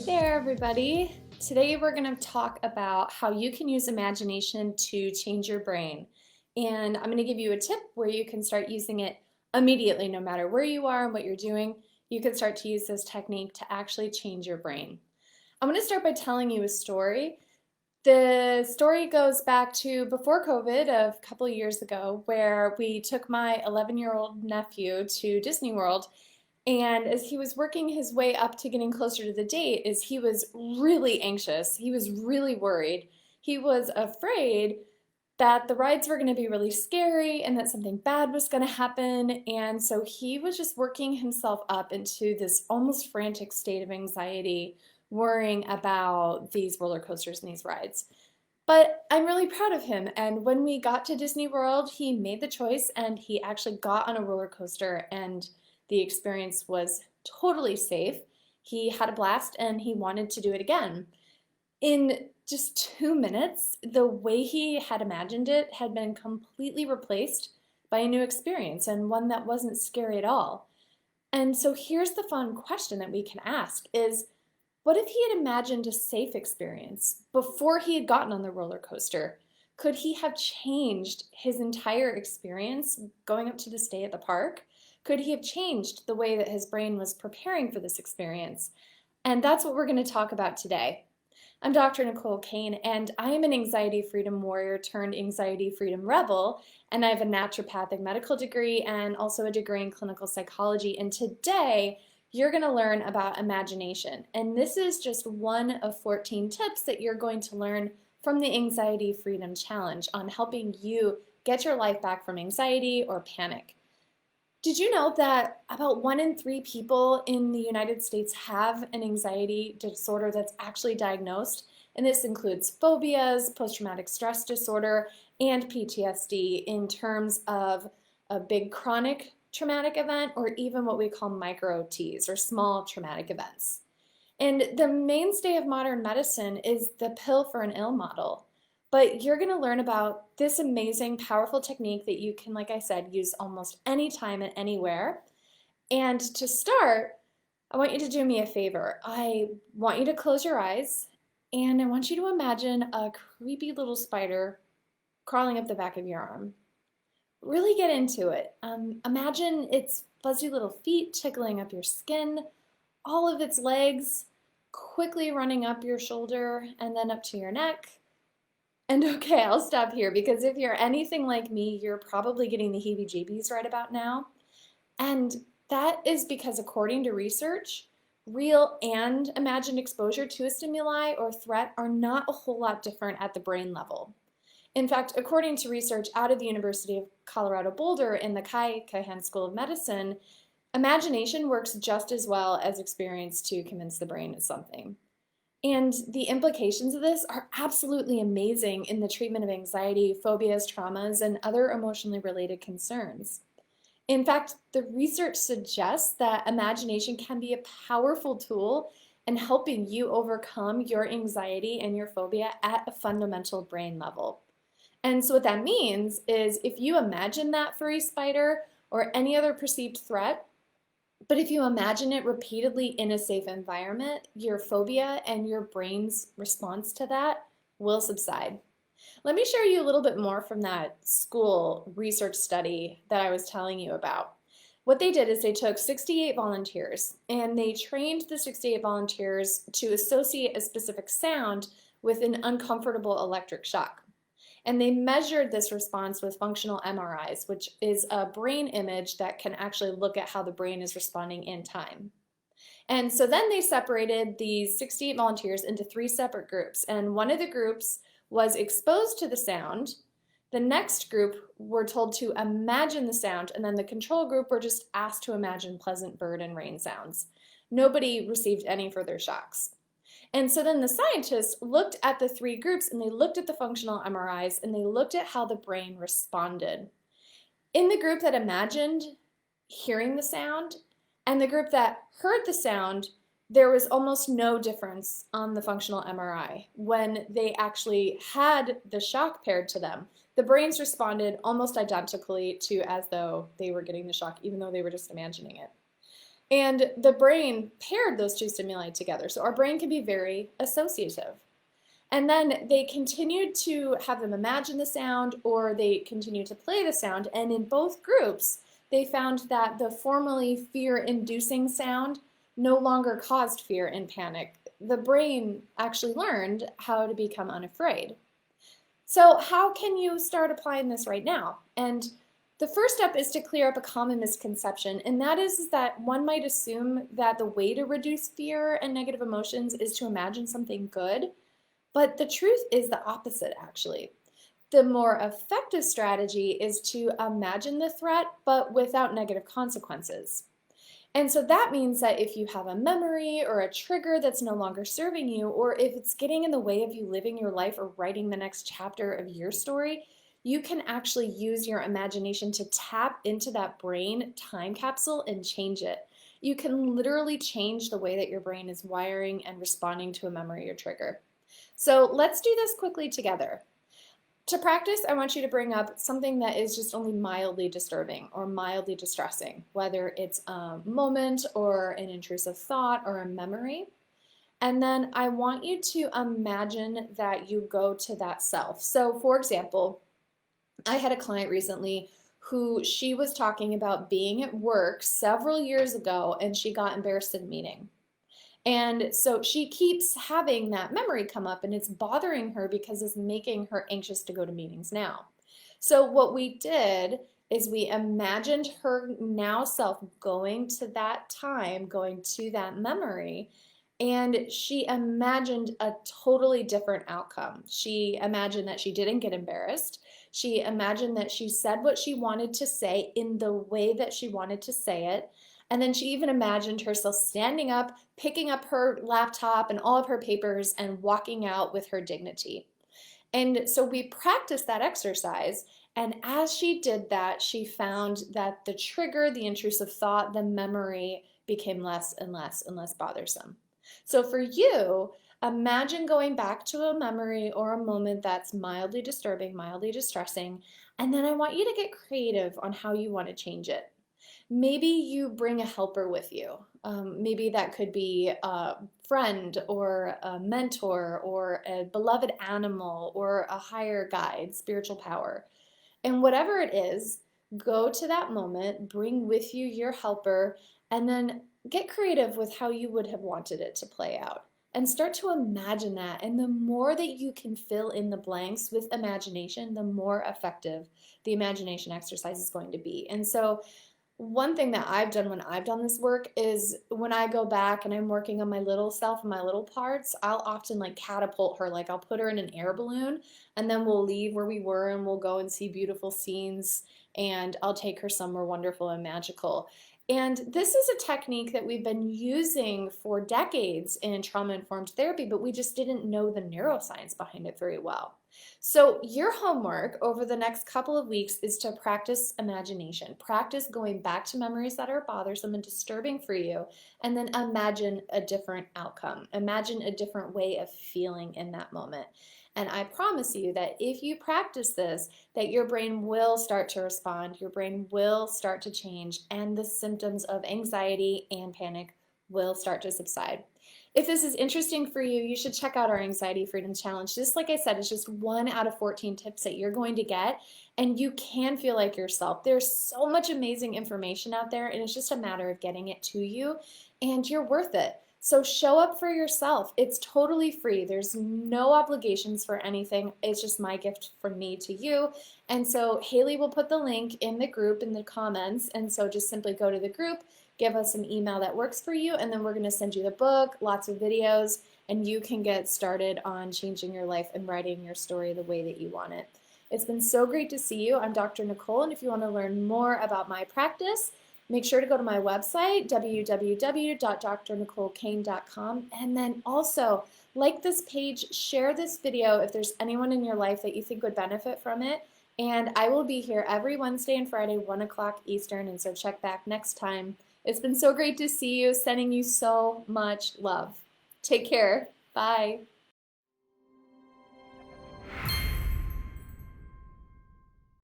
Hey there, everybody. Today we're going to talk about how you can use imagination to change your brain. And I'm going to give you a tip where you can start using it immediately, no matter where you are and what you're doing. You can start to use this technique to actually change your brain. I'm going to start by telling you a story. The story goes back to before COVID, a couple of years ago, where we took my 11-year-old nephew to Disney World. And as he was working his way up to getting closer to the date, is he was really anxious. He was really worried. He was afraid that the rides were going to be really scary and that something bad was going to happen. And so he was just working himself up into this almost frantic state of anxiety, worrying about these roller coasters and these rides. But I'm really proud of him. And when we got to Disney World, he made the choice and he actually got on a roller coaster, and the experience was totally safe. He had a blast and he wanted to do it again. In just 2 minutes, the way he had imagined it had been completely replaced by a new experience, and one that wasn't scary at all. And so here's the fun question that we can ask is, what if he had imagined a safe experience before he had gotten on the roller coaster? Could he have changed his entire experience going up to the stay at the park? Could he have changed the way that his brain was preparing for this experience? And that's what we're going to talk about today. I'm Dr. Nicole Cain, and I am an anxiety freedom warrior turned anxiety freedom rebel, and I have a naturopathic medical degree and also a degree in clinical psychology. And today, you're going to learn about imagination. And this is just one of 14 tips that you're going to learn from the Anxiety Freedom Challenge on helping you get your life back from anxiety or panic. Did you know that about 1 in 3 people in the United States have an anxiety disorder that's actually diagnosed? And this includes phobias, post-traumatic stress disorder, and PTSD in terms of a big chronic traumatic event, or even what we call micro Ts, or small traumatic events. And the mainstay of modern medicine is the pill for an ill model. But you're going to learn about this amazing, powerful technique that you can, like I said, use almost anytime and anywhere. And to start, I want you to do me a favor. I want you to close your eyes, and I want you to imagine a creepy little spider crawling up the back of your arm. Really get into it. Imagine its fuzzy little feet tickling up your skin, all of its legs quickly running up your shoulder and then up to your neck. And okay, I'll stop here because if you're anything like me, you're probably getting the heebie-jeebies right about now. And that is because according to research, real and imagined exposure to a stimuli or threat are not a whole lot different at the brain level. In fact, according to research out of the University of Colorado Boulder in the Cain School of Medicine, imagination works just as well as experience to convince the brain of something. And the implications of this are absolutely amazing in the treatment of anxiety, phobias, traumas, and other emotionally related concerns. In fact, the research suggests that imagination can be a powerful tool in helping you overcome your anxiety and your phobia at a fundamental brain level. And so what that means is if you imagine that furry spider or any other perceived threat, but if you imagine it repeatedly in a safe environment, your phobia and your brain's response to that will subside. Let me share you a little bit more from that school research study that I was telling you about. What they did is they took 68 volunteers and they trained the 68 volunteers to associate a specific sound with an uncomfortable electric shock. And they measured this response with functional MRIs, which is a brain image that can actually look at how the brain is responding in time. And so then they separated these 68 volunteers into 3 separate groups. And one of the groups was exposed to the sound. The next group were told to imagine the sound, and then the control group were just asked to imagine pleasant bird and rain sounds. Nobody received any further shocks. And so then the scientists looked at the 3 groups and they looked at the functional MRIs and they looked at how the brain responded. In the group that imagined hearing the sound and the group that heard the sound, there was almost no difference on the functional MRI when they actually had the shock paired to them. The brains responded almost identically to as though they were getting the shock, even though they were just imagining it. And the brain paired those two stimuli together. So our brain can be very associative. And then they continued to have them imagine the sound, or they continued to play the sound. And in both groups, they found that the formerly fear-inducing sound no longer caused fear and panic. The brain actually learned how to become unafraid. So how can you start applying this right now? And the first step is to clear up a common misconception, and that is that one might assume that the way to reduce fear and negative emotions is to imagine something good, but the truth is the opposite, actually. The more effective strategy is to imagine the threat, but without negative consequences. And so that means that if you have a memory or a trigger that's no longer serving you, or if it's getting in the way of you living your life or writing the next chapter of your story, you can actually use your imagination to tap into that brain time capsule and change it. You can literally change the way that your brain is wiring and responding to a memory or trigger. So let's do this quickly together. To practice, I want you to bring up something that is just only mildly disturbing or mildly distressing, whether it's a moment or an intrusive thought or a memory. And then I want you to imagine that you go to that self. So for example, I had a client recently who she was talking about being at work several years ago and she got embarrassed in a meeting. And so she keeps having that memory come up and it's bothering her because it's making her anxious to go to meetings now. So what we did is we imagined her now self going to that time, going to that memory, and she imagined a totally different outcome. She imagined that she didn't get embarrassed. She imagined that she said what she wanted to say in the way that she wanted to say it. And then she even imagined herself standing up, picking up her laptop and all of her papers and walking out with her dignity. And so we practiced that exercise. And as she did that, she found that the trigger, the intrusive thought, the memory became less and less and less bothersome. So for you, imagine going back to a memory or a moment that's mildly disturbing, mildly distressing, and then I want you to get creative on how you want to change it. Maybe you bring a helper with you. Maybe that could be a friend or a mentor or a beloved animal or a higher guide, spiritual power. And whatever it is, go to that moment, bring with you your helper, and then get creative with how you would have wanted it to play out. And start to imagine that. And the more that you can fill in the blanks with imagination, the more effective the imagination exercise is going to be. And so one thing that I've done when I've done this work is when I go back and I'm working on my little self and my little parts, I'll often like catapult her, like I'll put her in an air balloon and then we'll leave where we were and we'll go and see beautiful scenes and I'll take her somewhere wonderful and magical. And this is a technique that we've been using for decades in trauma-informed therapy, but we just didn't know the neuroscience behind it very well. So your homework over the next couple of weeks is to practice imagination. Practice going back to memories that are bothersome and disturbing for you, and then imagine a different outcome. Imagine a different way of feeling in that moment. And I promise you that if you practice this, that your brain will start to respond, your brain will start to change, and the symptoms of anxiety and panic will start to subside. If this is interesting for you, you should check out our Anxiety Freedom Challenge. Just like I said, it's just 1 out of 14 tips that you're going to get, and you can feel like yourself. There's so much amazing information out there, and it's just a matter of getting it to you, and you're worth it. So show up for yourself. It's totally free. There's no obligations for anything. It's just my gift from me to you. And so Haley will put the link in the group in the comments, and so just simply go to the group, give us an email that works for you, and then we're going to send you the book, lots of videos, and you can get started on changing your life and writing your story the way that you want it. It's been so great to see you. I'm Dr. Nicole, and if you want to learn more about my practice, make sure to go to my website, www.drnicolecain.com, and then also like this page, share this video if there's anyone in your life that you think would benefit from it, and I will be here every Wednesday and Friday, 1 o'clock Eastern, and so check back next time. It's been so great to see you, sending you so much love. Take care. Bye.